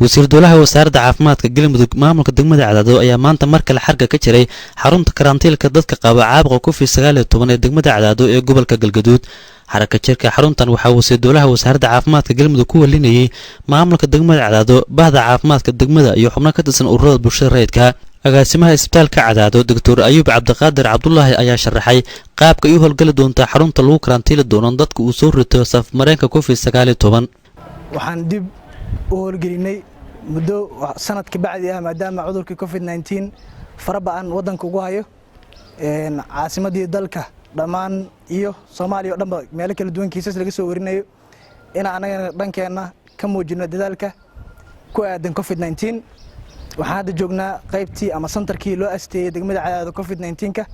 wasiir dowlaha wasaaradda caafimaadka galmudug maamulka degmada Cadaado ayaa maanta mar kale xarga ka jiray xarunta karantiilka dadka qaba caabuqa COVID-19 ee degmada Cadaado ee gobolka Galgaduud xaraka jirka xaruntan waxa wasiir dowlaha wasaaradda caafimaadka galmudug ku walinayay maamulka degmada Cadaado bahda caafimaadka degmada iyo xubno ka tirsan ururada bulshada rayidka agaasimaha isbitaalka Cadaado Dr. Ayub Cabdiqaadir Cabdullaahi ayaa sharaxay qaabka ay u howlgali doonta xarunta lagu karantiili doono dadka uu soo rito saf mareenka COVID-19 waxaan dib u howlgelinay muddo sanad ka bacdi ah maadaama cudurka COVID-19 farabaan wadanka ugu hayo caasimadii dalka dhamaan iyo Soomaaliya oo dhanba meel kala duwan kiisas laga soo warinayo in anaga dhankeena ka muujino dadaalka ku aadan COVID-19 waxaan hadda joognaa qaybtii ama santarkii loo asteeyay degmada Cadaado COVID-19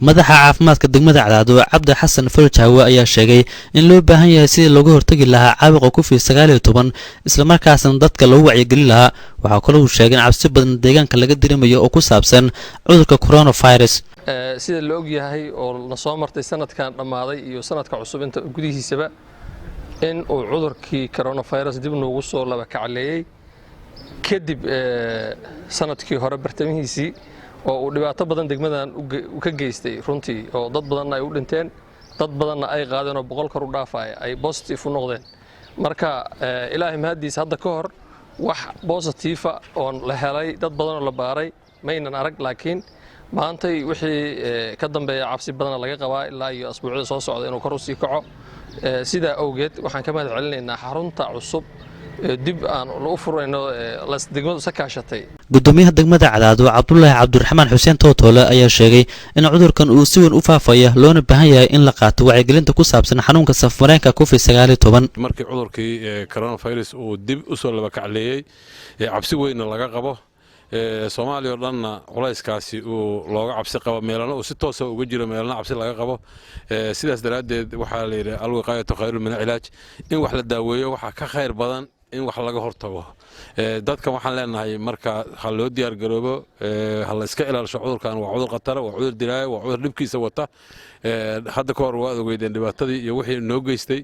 madaxa caafimaadka degmada Cadaado Cabdi Xasan Farjaawe ayaa sheegay in loo baahan yahay sidii looga hortagi lahaa caabuqa COVID-19 isla markaasna dadka loo wacyigelin lahaa waxa kale uu sheegay in cabsi badan deegaanka laga diramayo oo ku saabsan cudurka coronavirus sida la og yahay oo la soo martay sanadkan dhamaaday iyo sanadka cusub inta gudihiisaba in uu cudurkii coronavirus dib noogu soo laba kacleeyay kadib sanadkii hore bartamihiisii oo uu dhibaato badan degmadan u ka geystay runtii oo dad badan ay u dhinteen dad badan ay qaadeen oo 100 kor u dhaafay ay positive u noqdeen marka ilaahay mahadiis hadda ka hor wax positive oo la helay dad badan oo la baaray maynan arag laakiin maantay wixii ka dambeeya cabsi badan laga qabaa ilaa iyo asbuucida soo socda inuu kor u sii kaco sida awgeed waxaan ka mahad celinaynaa xarunta cusub dib aan u furayno las degmadu sakaashatay gudoomiyaha degmada Cadaado Cabdullaahi Cabdiraxmaan Xuseen Tootole ayaa sheegay in cudurkan uu si weyn u faafaya loona baahan yahay in la qaato wacyigelinta ku saabsan xanuunka safmareenka COVID-19 markii cudurkii coronavirus uu dib u soo laba kacleeyay cabsi weyn laga qabo Soomaaliya dhanna culayskaasi uu looga cabsi qabo meelana uu si toos ah uga jiro meelana cabsi laga qabo sidaas daraadeed waxa la yiraahdaa alwiqaayatu khayru min ilaaj in wax la daaweeyo waxa ka khayr badan in wax laga hortago dadka waxaan leenahay marka hal loo diyaar garoobo hal iska ilaalisho cudurkan waa cudur qatar waa cudur dilaayo waa cudur dhibkiisa wata hadda ka hor waa ogeydeen dhibaatadii iyo wixii noo geystay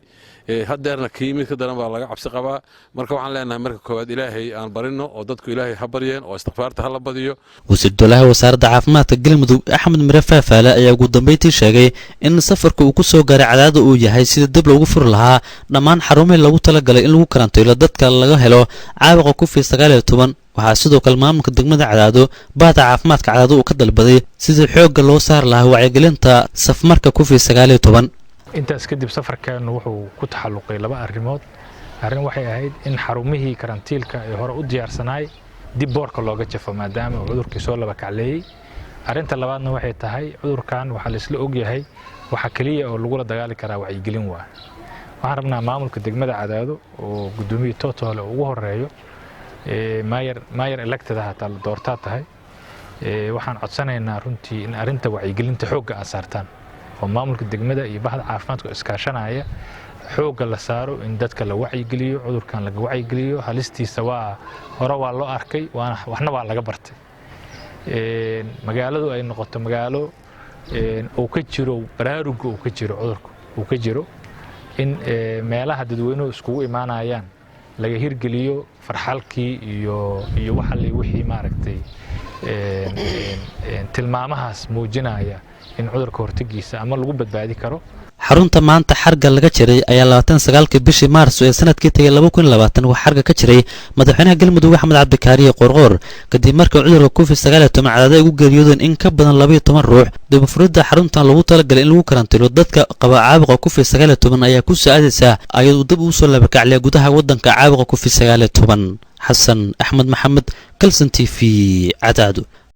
haddeerna kiimid ka daran baa laga cabsi qabaa marka waxaan leenahay marka koowaad ilaahay aan barino oo dadku ilaahay ha baryeen oo istighfaarta ha la badiyo wasiir dowlaha wasaaradda caafimaadka galmudug Axmed Mire Faafaale ayaa ugu dambeyntii sheegay in safarka uu ku soo gaaray Cadaado uu yahay sidii dib loogu furi lahaa dhammaan xarumaha lagu talagalay in lagu karantiilo dadka laga helo caabuqa COVID-19 waxaa sidoo kale maamulka degmada Cadaado bahda caafimaadka Cadaado uu ka dalbaday sidii xoogga loo saar lahaa wacyigelinta safmarka COVID-19 intaas kadib safarkan wuxuu ku taxalluqay laba arrimood arrin waxay ahayd in xarumihii karantiilka ay hore u diyaarsanaay dib boorka looga jafo maadaama cudurkii soo laba kacleeyay arrinta labaadna waxay tahay cudurkan waxa la isla og yahay waxa kaliya oo lagu la dagaali karaa wacyigelin waxaan rabnaa maamulka degmada Cadaado oo gudoomiye Tootole ugu horeeyo maayar elected hata la doortaa tahay waxaan codsanaynaa runtii in arrinta wacyigelinta xoogga ay saartaan oo maamulka degmada iyo bahda caafimaadka iskaashanaya xoogga la saaro in dadka la wacyigeliyo cudurkan laga wacyigeliyo halistiisa hore waa loo arkay waxna waa laga bartay magaaladu ay noqoto magaalo oo ka jiro baraaruga oo ka jiro cudurku oo ka jiro in meelaha dadweynuhu iskugu imaanayaan laga hirgeliyo farxalkii iyo waxa la wixii maaragtay tilmaamahaas muujinaya in cudurka hortagiisa ama lagu badbaadi karo xarunta maanta xarga laga jiray ayaa 29 bishii Maarso ee sanadkii tagay 2020 wax xarga ka jiray madaxweynaha galmudug Axmed Cabdiqaadir Qorqor kadib markii cudurka COVID-19 Cadaado ay ugu geeriyoodeen in ka badan 12 ruux dib u furidda xaruntan lagu talagalay in lagu karantiilo dadka qaba caabuqa COVID-19 ayaa ku saacadaysa ayadoo dib u soo laba kaclay gudaha wadanka caabuqa COVID-19 Xasan Axmed Maxamed Kalsan TV Cadaado